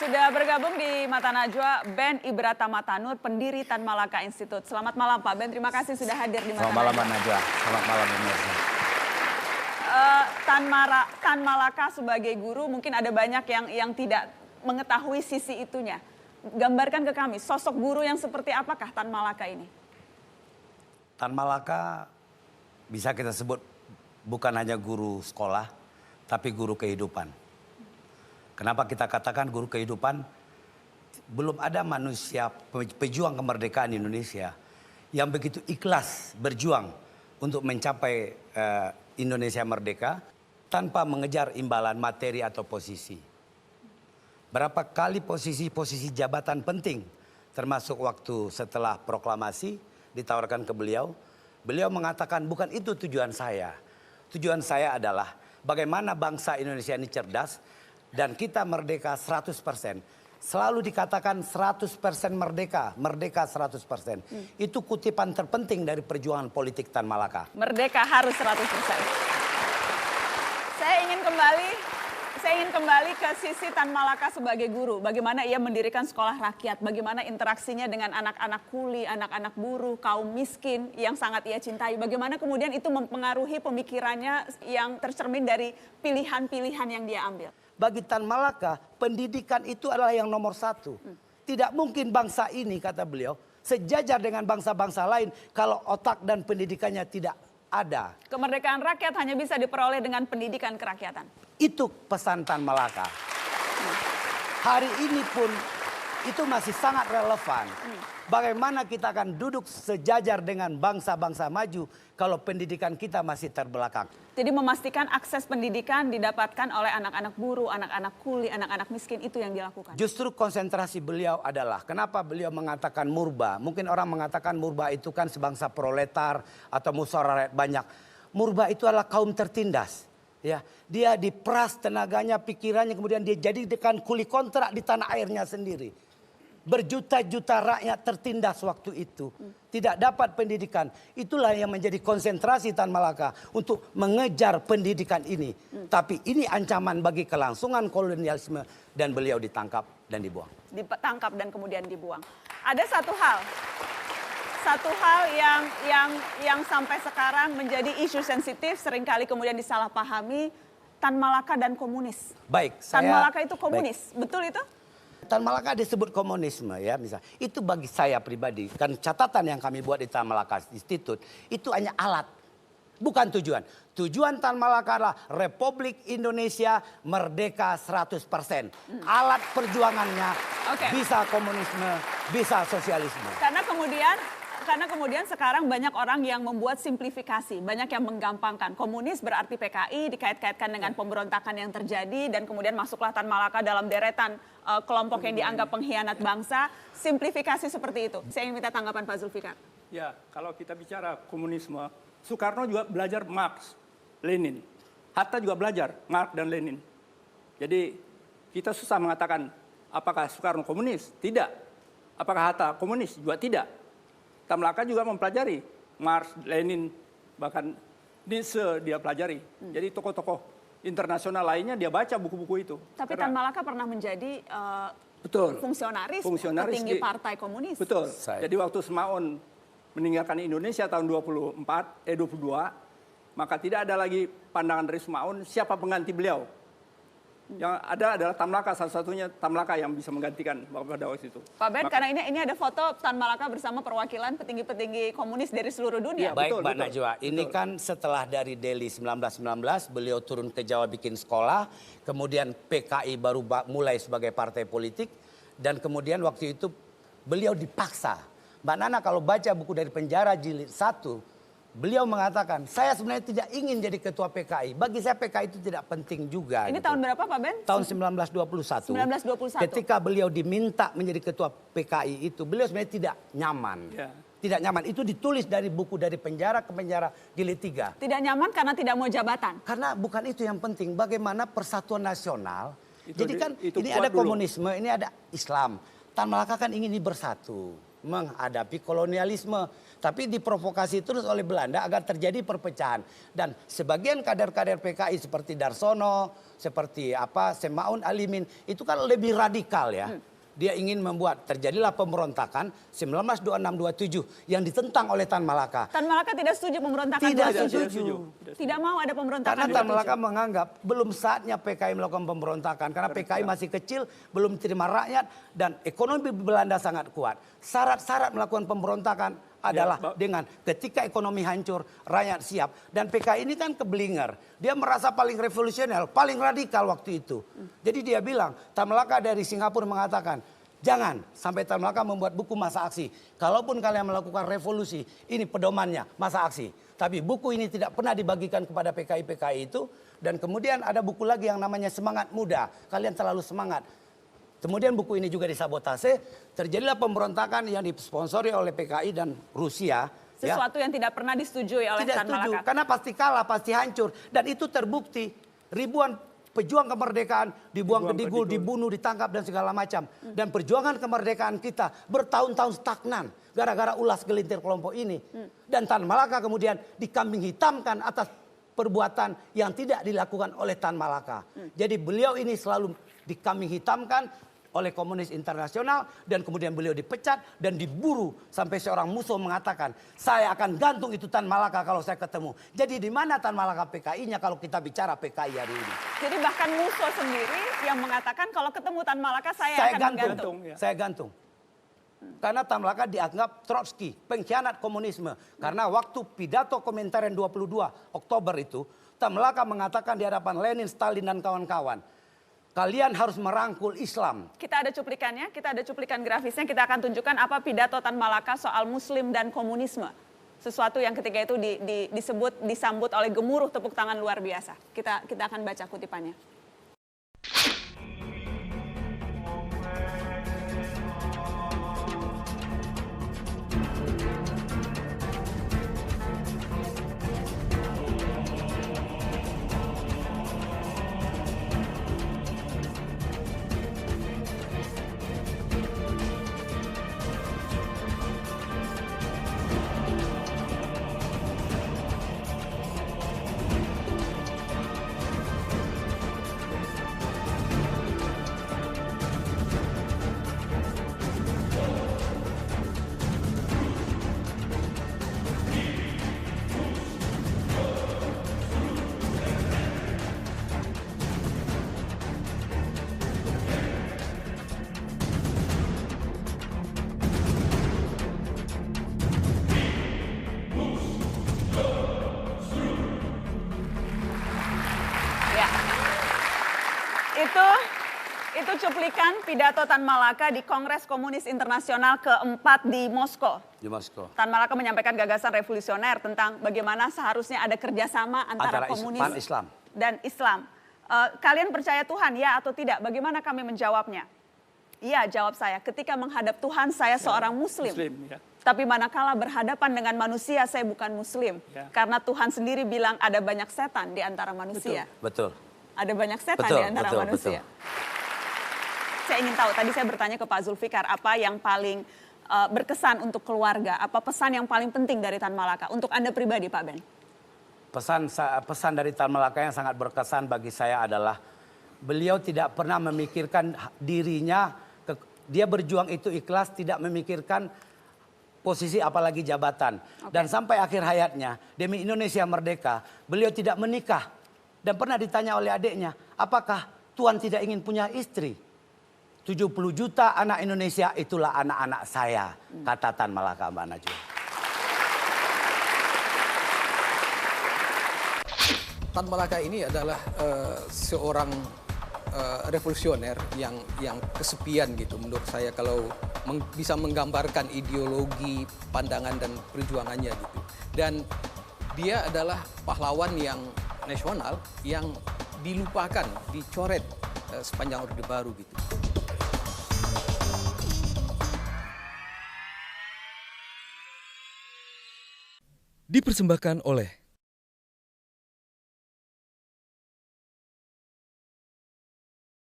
Sudah bergabung di Mata Najwa Ben Ibrata Matanur, pendiri Tan Malaka Institute. Selamat malam Pak Ben, terima kasih sudah hadir di Mata Najwa. Selamat malam Najwa, selamat malam pemirsa. Tan Malaka sebagai guru mungkin ada banyak yang tidak mengetahui sisi itunya. Gambarkan ke kami, sosok guru yang seperti apakah Tan Malaka ini? Tan Malaka bisa kita sebut bukan hanya guru sekolah, tapi guru kehidupan. Kenapa kita katakan guru kehidupan? Belum ada manusia pejuang kemerdekaan Indonesia yang begitu ikhlas berjuang untuk mencapai Indonesia merdeka tanpa mengejar imbalan materi atau posisi. Berapa kali posisi-posisi jabatan penting, termasuk waktu setelah proklamasi ditawarkan ke beliau, beliau mengatakan bukan itu tujuan saya. Tujuan saya adalah bagaimana bangsa Indonesia ini cerdas, dan kita merdeka 100%. Selalu dikatakan 100% merdeka, merdeka 100%. Itu kutipan terpenting dari perjuangan politik Tan Malaka. Merdeka harus 100%. Saya ingin kembali ke sisi Tan Malaka sebagai guru. Bagaimana ia mendirikan sekolah rakyat, bagaimana interaksinya dengan anak-anak kuli, anak-anak buruh, kaum miskin yang sangat ia cintai. Bagaimana kemudian itu mempengaruhi pemikirannya yang tercermin dari pilihan-pilihan yang dia ambil. Bagi Tan Malaka, pendidikan itu adalah yang nomor satu. Tidak mungkin bangsa ini, kata beliau, sejajar dengan bangsa-bangsa lain kalau otak dan pendidikannya tidak ada. Kemerdekaan rakyat hanya bisa diperoleh dengan pendidikan kerakyatan. Itu pesan Tan Malaka. Hari ini pun itu masih sangat relevan. Bagaimana kita akan duduk sejajar dengan bangsa-bangsa maju kalau pendidikan kita masih terbelakang. Jadi memastikan akses pendidikan didapatkan oleh anak-anak buruh, anak-anak kuli, anak-anak miskin, itu yang dilakukan. Justru konsentrasi beliau adalah, kenapa beliau mengatakan murba? Mungkin orang mengatakan murba itu kan sebangsa proletar atau musyawarah rakyat banyak. Murba itu adalah kaum tertindas. Ya, dia diperas tenaganya, pikirannya, kemudian dia jadikan kuli kontrak di tanah airnya sendiri. Berjuta-juta rakyat tertindas waktu itu. Tidak dapat pendidikan. Itulah yang menjadi konsentrasi Tan Malaka untuk mengejar pendidikan ini. Tapi ini ancaman bagi kelangsungan kolonialisme dan beliau ditangkap dan dibuang. Ditangkap dan kemudian dibuang. Ada satu hal yang sampai sekarang menjadi isu sensitif, seringkali kemudian disalahpahami, Tan Malaka dan komunis. Baik, Tan Malaka itu komunis, betul itu? Tan Malaka disebut komunisme ya, misal. Itu bagi saya pribadi, kan catatan yang kami buat di Tan Malaka Institute itu hanya alat, bukan tujuan. Tujuan Tan Malaka adalah Republik Indonesia merdeka 100%. Alat perjuangannya bisa komunisme, bisa sosialisme. Karena kemudian sekarang banyak orang yang membuat simplifikasi, banyak yang menggampangkan. Komunis berarti PKI, dikait-kaitkan dengan pemberontakan yang terjadi, dan kemudian masuklah Tan Malaka dalam deretan kelompok yang dianggap pengkhianat bangsa. Simplifikasi seperti itu. Saya ingin minta tanggapan Pak Zulfikar. Ya, kalau kita bicara komunisme, Soekarno juga belajar Marx, Lenin. Hatta juga belajar Marx dan Lenin. Jadi kita susah mengatakan apakah Soekarno komunis? Tidak. Apakah Hatta komunis? Juga tidak. Tan Malaka juga mempelajari Marx, Lenin, bahkan Nietzsche dia pelajari. Jadi tokoh-tokoh internasional lainnya dia baca buku-buku itu. Tapi Tan Malaka pernah menjadi fungsionaris petinggi partai komunis. Betul. Jadi waktu Semaun meninggalkan Indonesia tahun 22, maka tidak ada lagi pandangan dari Semaun siapa pengganti beliau. Yang ada adalah Tan Malaka, satu-satunya Tan Malaka yang bisa menggantikan pada waktu itu. Pak Ben, karena ini ada foto Tan Malaka bersama perwakilan petinggi-petinggi komunis dari seluruh dunia. Ya, baik Mbak Najwa, ini kan setelah dari Delhi 1919 beliau turun ke Jawa bikin sekolah, kemudian PKI baru mulai sebagai partai politik, dan kemudian waktu itu beliau dipaksa. Mbak Nana kalau baca buku dari penjara jilid 1, beliau mengatakan, saya sebenarnya tidak ingin jadi ketua PKI. Bagi saya PKI itu tidak penting juga. Ini tahun berapa Pak Ben? Tahun 1921. 1921. Ketika beliau diminta menjadi ketua PKI itu, beliau sebenarnya tidak nyaman. Ya. Tidak nyaman. Itu ditulis dari buku dari penjara ke penjara jilid 3. Tidak nyaman karena tidak mau jabatan? Karena bukan itu yang penting. Bagaimana persatuan nasional. Jadi kan itu ini ada dulu. komunisme, ini ada Islam. Tan Malaka kan ingin bersatu. menghadapi kolonialisme. Tapi diprovokasi terus oleh Belanda agar terjadi perpecahan. Dan sebagian kader-kader PKI seperti Darsono, seperti Semaun Alimin, itu kan lebih radikal ya. Dia ingin membuat, terjadilah pemberontakan 1926-27 yang ditentang oleh Tan Malaka. Tan Malaka tidak setuju pemberontakan. Tidak 27. setuju. Tidak mau ada pemberontakan. Karena Tan 27. Malaka menganggap belum saatnya PKI melakukan pemberontakan. Karena PKI masih kecil, belum terima rakyat, dan ekonomi Belanda sangat kuat. Syarat-syarat melakukan pemberontakan adalah dengan ketika ekonomi hancur, rakyat siap. Dan PKI ini kan keblinger. Dia merasa paling revolusioner, paling radikal waktu itu. Jadi dia bilang, Tan Malaka dari Singapura mengatakan, jangan sampai Tan Malaka membuat buku masa aksi. Kalaupun kalian melakukan revolusi, ini pedomannya masa aksi. Tapi buku ini tidak pernah dibagikan kepada PKI-PKI itu. Dan kemudian ada buku lagi yang namanya Semangat Muda. Kalian terlalu semangat. Kemudian buku ini juga disabotase, terjadilah pemberontakan yang disponsori oleh PKI dan Rusia. Sesuatu yang tidak pernah disetujui oleh Tan Malaka. Karena pasti kalah, pasti hancur. Dan itu terbukti ribuan pejuang kemerdekaan dibuang ke Digul, dibunuh, ditangkap dan segala macam. Dan perjuangan kemerdekaan kita bertahun-tahun stagnan gara-gara ulas gelintir kelompok ini. Dan Tan Malaka kemudian dikambing hitamkan atas perbuatan yang tidak dilakukan oleh Tan Malaka. Jadi beliau ini selalu dikambing hitamkan oleh komunis internasional, dan kemudian beliau dipecat dan diburu sampai seorang musuh mengatakan, saya akan gantung itu Tan Malaka kalau saya ketemu. Jadi di mana Tan Malaka PKI-nya kalau kita bicara PKI hari ini? Jadi bahkan musuh sendiri yang mengatakan kalau ketemu Tan Malaka saya akan menggantung. Saya gantung. Karena Tan Malaka dianggap Trotsky, pengkhianat komunisme. Karena waktu pidato Komintern 22 Oktober itu, Tan Malaka mengatakan di hadapan Lenin, Stalin dan kawan-kawan, kalian harus merangkul Islam. Kita ada cuplikannya, kita ada cuplikan grafisnya. Kita akan tunjukkan apa pidato Tan Malaka soal Muslim dan komunisme. Sesuatu yang ketika itu disambut oleh gemuruh tepuk tangan luar biasa. Kita akan baca kutipannya. Itu cuplikan pidato Tan Malaka di Kongres Komunis Internasional keempat di Moskow. Di Moskow. Tan Malaka menyampaikan gagasan revolusioner tentang bagaimana seharusnya ada kerjasama antara komunis dan Islam. Kalian percaya Tuhan ya atau tidak? Bagaimana kami menjawabnya? Iya, jawab saya. Ketika menghadap Tuhan saya seorang Muslim. Ya. Tapi manakala berhadapan dengan manusia saya bukan Muslim. Ya. Karena Tuhan sendiri bilang ada banyak setan di antara manusia. Betul. Ada banyak setan di antara manusia. Saya ingin tahu, tadi saya bertanya ke Pak Zulfikar, apa yang paling berkesan untuk keluarga? Apa pesan yang paling penting dari Tan Malaka? Untuk Anda pribadi, Pak Ben? Pesan dari Tan Malaka yang sangat berkesan bagi saya adalah beliau tidak pernah memikirkan dirinya, dia berjuang itu ikhlas, tidak memikirkan posisi apalagi jabatan. Dan sampai akhir hayatnya, demi Indonesia merdeka, beliau tidak menikah. Dan pernah ditanya oleh adiknya, apakah Tuhan tidak ingin punya istri? 70 juta anak Indonesia itulah anak-anak saya, kata Tan Malaka, Mbak Najwa. Tan Malaka ini adalah seorang revolusioner yang kesepian gitu menurut saya kalau bisa menggambarkan ideologi, pandangan dan perjuangannya gitu. Dan dia adalah pahlawan yang nasional yang dilupakan, dicoret sepanjang Orde Baru gitu. Dipersembahkan oleh